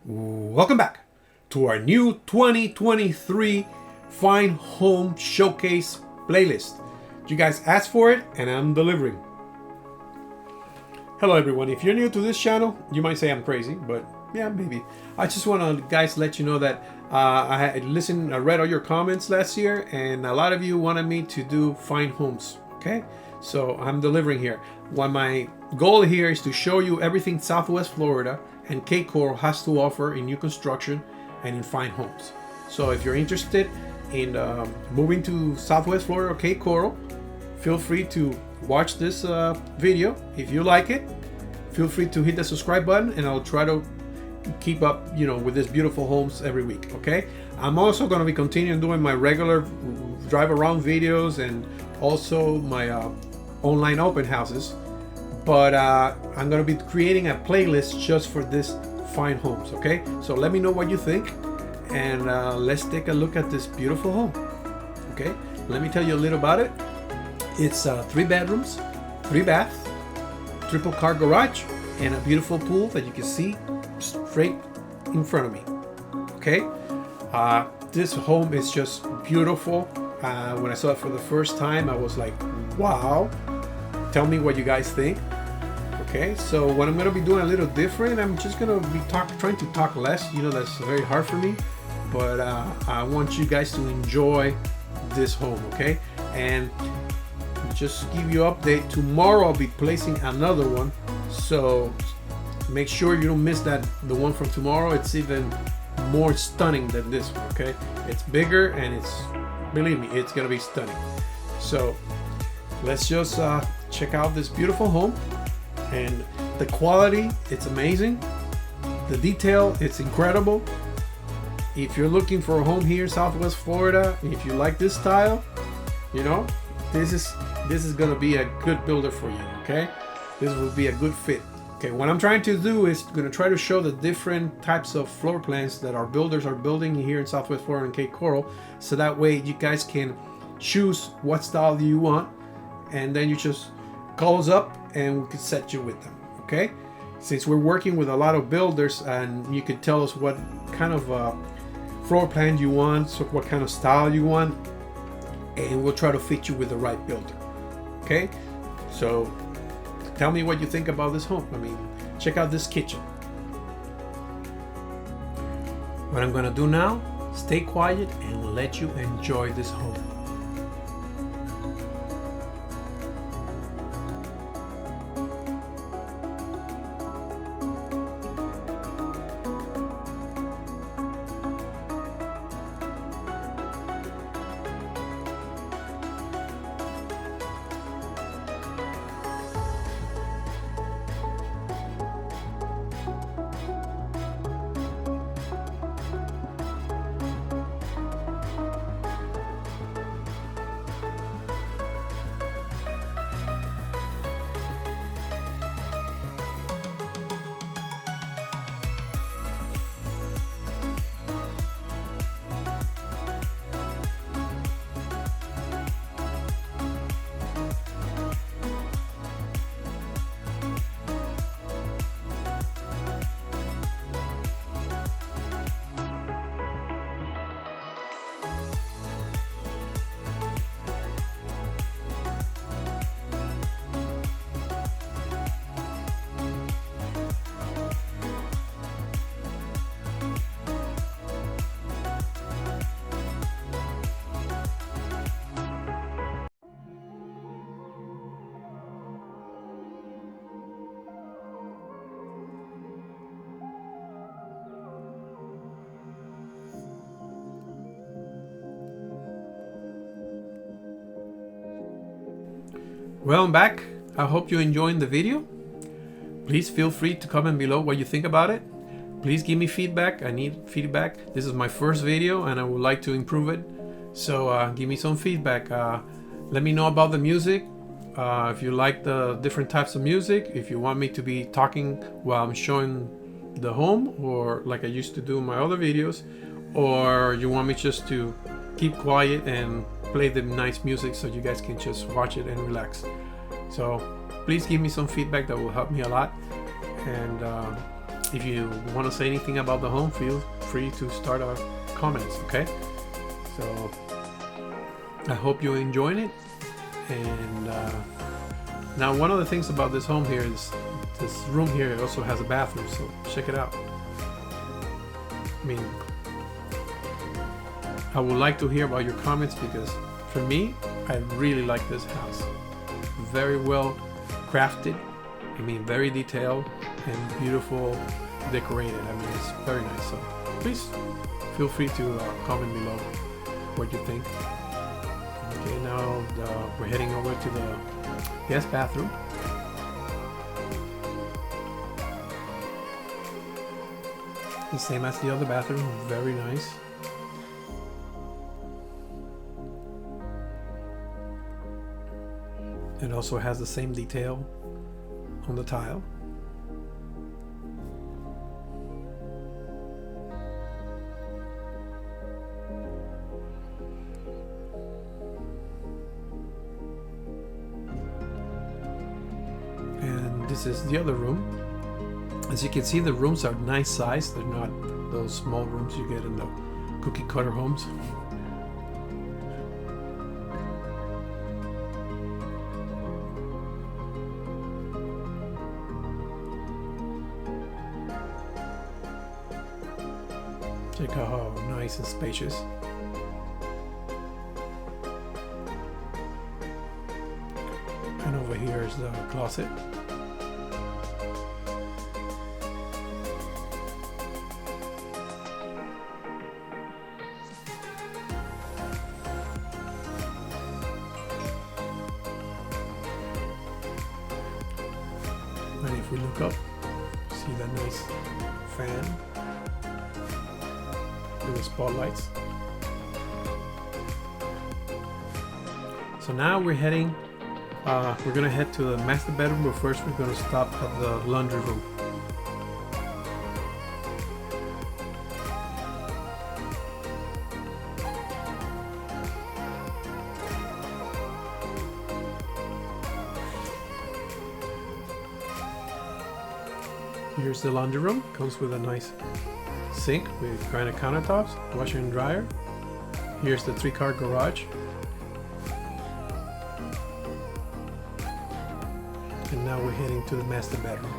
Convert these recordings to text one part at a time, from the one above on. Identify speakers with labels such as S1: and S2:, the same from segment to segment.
S1: Welcome back to our new 2023 Fine Home Showcase playlist. You guys asked for it and I'm delivering. Hello everyone, if you're new to this channel, you might say I'm crazy, but yeah, maybe. I just want to guys let you know that I read all your comments last year and a lot of you wanted me to do fine homes, okay? So I'm delivering here. My goal here is to show you everything Southwest Florida and Cape Coral has to offer in new construction and in fine homes. So if you're interested in moving to Southwest Florida or Cape Coral, feel free to watch this video. If you like it, feel free to hit the subscribe button and I'll try to keep up, with these beautiful homes every week, okay? I'm also going to be continuing doing my regular drive around videos and also my online open houses. But I'm going to be creating a playlist just for this fine homes, okay? So let me know what you think and let's take a look at this beautiful home, okay? Let me tell you a little about it. It's 3 bedrooms, 3 baths, triple car garage, and a beautiful pool that you can see straight in front of me, okay? This home is just beautiful. When I saw it for the first time, I was like, wow. Tell me what you guys think. Okay, so what I'm going to be doing a little different, I'm just going to be trying to talk less. That's very hard for me, but I want you guys to enjoy this home, okay? And just give you an update, tomorrow I'll be placing another one, so make sure you don't miss the one from tomorrow. It's even more stunning than this one, okay? It's bigger and believe me, it's going to be stunning. So let's just check out this beautiful home. And the quality, it's amazing. The detail, it's incredible. If you're looking for a home here in Southwest Florida, if you like this style, this is gonna be a good builder for you, okay? This will be a good fit. Okay, what I'm trying to do is gonna try to show the different types of floor plans that our builders are building here in Southwest Florida and Cape Coral, so that way you guys can choose what style you want, and then you just call us up and we can set you with them, okay? Since we're working with a lot of builders and you can tell us what kind of floor plan you want, so what kind of style you want, and we'll try to fit you with the right builder, okay? So tell me what you think about this home. Check out this kitchen. What I'm gonna do now, stay quiet and let you enjoy this home. Well, I'm back. I hope you're enjoying the video. Please feel free to comment below what you think about it. Please give me feedback. I need feedback. This is my first video and I would like to improve it. So give me some feedback. Let me know about the music. If you like the different types of music, if you want me to be talking while I'm showing the home, or like I used to do in my other videos, or you want me just to keep quiet and play the nice music so you guys can just watch it and relax. So please give me some feedback, that will help me a lot. And if you want to say anything about the home, feel free to start our comments. Okay, so I hope you're enjoying it. And now, one of the things about this home here is this room here also has a bathroom, so check it out. I mean, I would like to hear about your comments, because for me, I really like this house. Very well crafted, I mean, very detailed and beautiful decorated. I mean, it's very nice. So please feel free to comment below what you think. Okay, now we're heading over to the guest bathroom. The same as the other bathroom, very nice. It also has the same detail on the tile. And this is the other room. As you can see, the rooms are nice size. They're not those small rooms you get in the cookie cutter homes. Check out how nice and spacious. And over here is the closet. And if we look up, see that nice fan with the spotlights. So now we're heading, we're gonna head to the master bedroom, but first we're gonna stop at the laundry room. Here's the laundry room. Comes with a nice sink with granite countertops, washer and dryer. Here's the 3-car garage. And now we're heading to the master bedroom.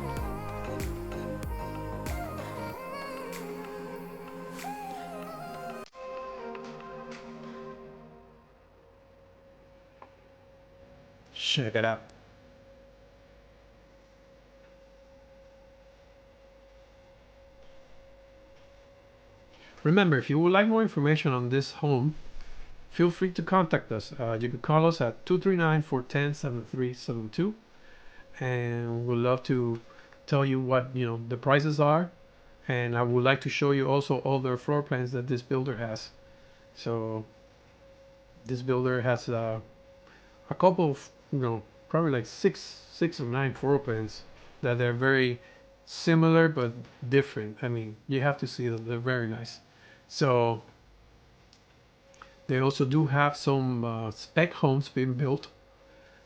S1: Check it out. Remember, if you would like more information on this home, feel free to contact us. You can call us at 239-410-7372, and we'd love to tell you what the prices are. And I would like to show you also all the floor plans that this builder has. So this builder has a couple of probably like six or nine floor plans that are very similar but different. I mean, you have to see them. They're very nice. So they also do have some spec homes being built.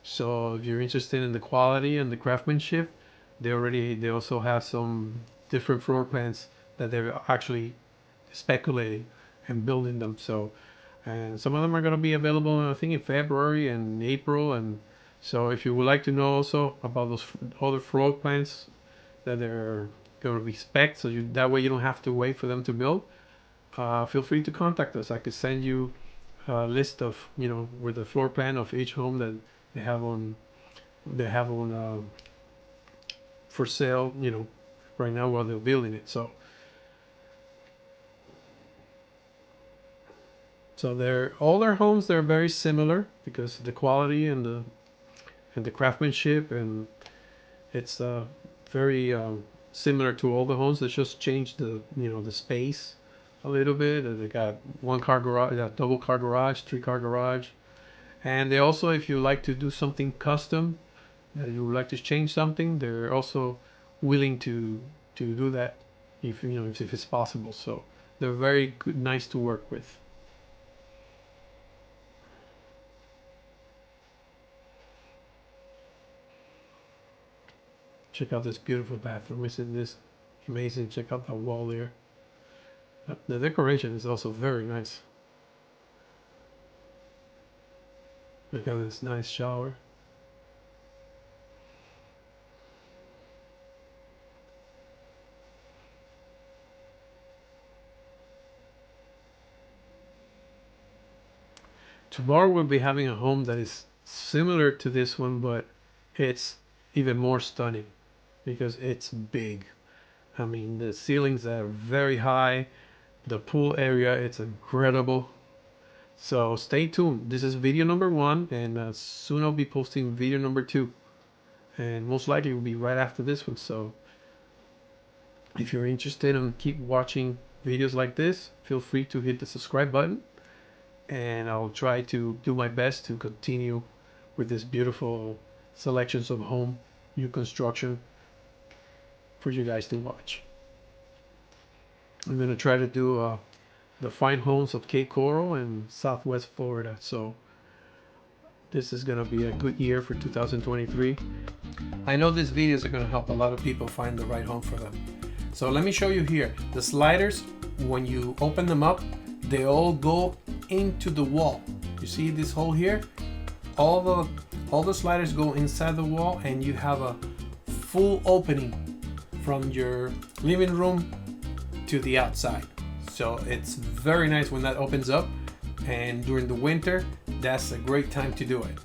S1: So if you're interested in the quality and the craftsmanship, they also have some different floor plans that they're actually speculating and building them. So, and some of them are going to be available, I think, in February and April. And so if you would like to know also about those other floor plans that they're going to be spec, so that way you don't have to wait for them to build, feel free to contact us. I could send you a list of with the floor plan of each home that they have on for sale right now while they're building it. So all their homes, they're very similar because of the quality and the craftsmanship, and it's very similar to all the homes. They just changed the space a little bit. They got 1-car garage, double car garage, 3-car garage. And they also, if you like to do something custom, you would like to change something, they're also willing to do that if if it's possible. So they're very good, nice to work with. Check out this beautiful bathroom. Isn't this amazing. Check out that wall there. The decoration is also very nice. Look at this nice shower. Tomorrow we'll be having a home that is similar to this one, but it's even more stunning because it's big. I mean, the ceilings are very high. The pool area, it's incredible. So stay tuned. This is video number 1, and soon I'll be posting video number 2. And most likely it will be right after this one. So if you're interested and keep watching videos like this, feel free to hit the subscribe button. And I'll try to do my best to continue with this beautiful selections of home new construction for you guys to watch. I'm going to try to do the fine homes of Cape Coral and Southwest Florida. So this is going to be a good year for 2023. I know these videos are going to help a lot of people find the right home for them. So let me show you here. The sliders, when you open them up, they all go into the wall. You see this hole here? All the sliders go inside the wall, and you have a full opening from your living room to the outside. So it's very nice when that opens up, and during the winter, that's a great time to do it.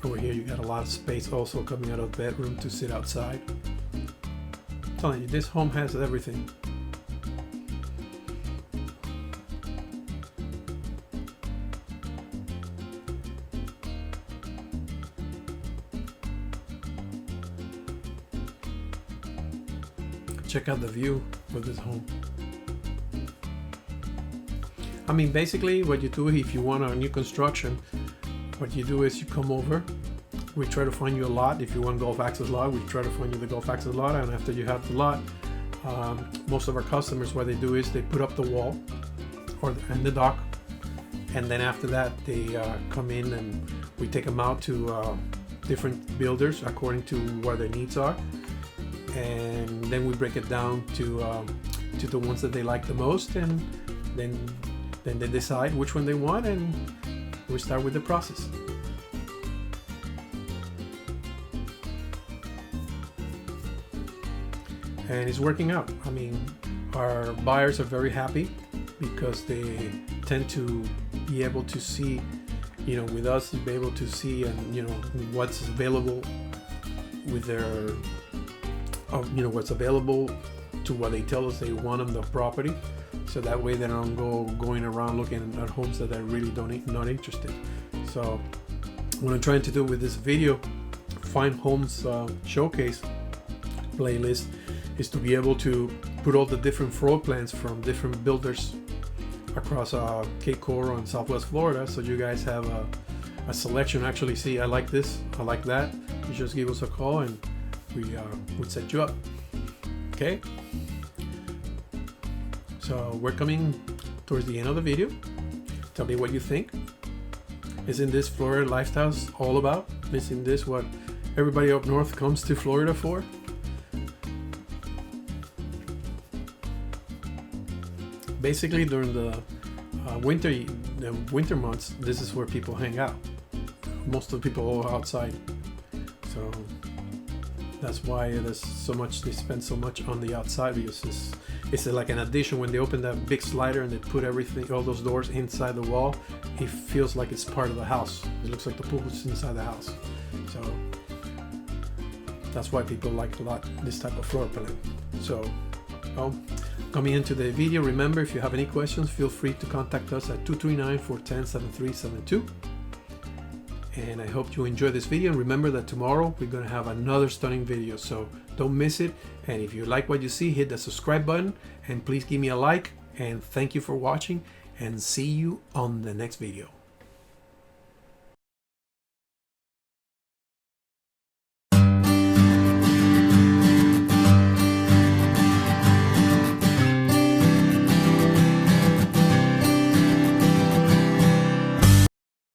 S1: Over here you got a lot of space also coming out of the bedroom to sit outside. I'm telling you, this home has everything. Check out the view of this home. I mean, basically what you do if you want a new construction, what you do is you come over, we try to find you a lot. If you want golf access lot, we try to find you the golf access lot, and after you have the lot, most of our customers, what they do is they put up the wall and the dock, and then after that they come in and we take them out to different builders according to where their needs are, and then we break it down to the ones that they like the most, and then they decide which one they want, and we start with the process. And it's working out. I mean, our buyers are very happy because they tend to be able to see, you know, with us, be able to see and, you know, what's available with their, you know, what's available to what they tell us they want on the property. So that way they don't going around looking at homes that they're really not interested. So what I'm trying to do with this video, Fine Homes Showcase playlist, is to be able to put all the different floor plans from different builders across Cape Coral and Southwest Florida, so you guys have a selection. Actually, see, I like this, I like that. You just give us a call and we would set you up. Okay, so we're coming towards the end of the video. Tell me what you think. Isn't this Florida lifestyle all about? Isn't this what everybody up north comes to Florida for? Basically, during the winter months, this is where people hang out. Most of the people are outside, so that's why there's so much. They spend so much on the outside because it's like an addition. When they open that big slider and they put everything, all those doors inside the wall, it feels like it's part of the house. It looks like the pool is inside the house. So that's why people like a lot this type of floor plan. So, well, coming into the video, remember, if you have any questions, feel free to contact us at 239-410-7372. And I hope you enjoy this video. And remember that tomorrow we're going to have another stunning video, so don't miss it. And if you like what you see, hit the subscribe button and please give me a like. And thank you for watching, and see you on the next video.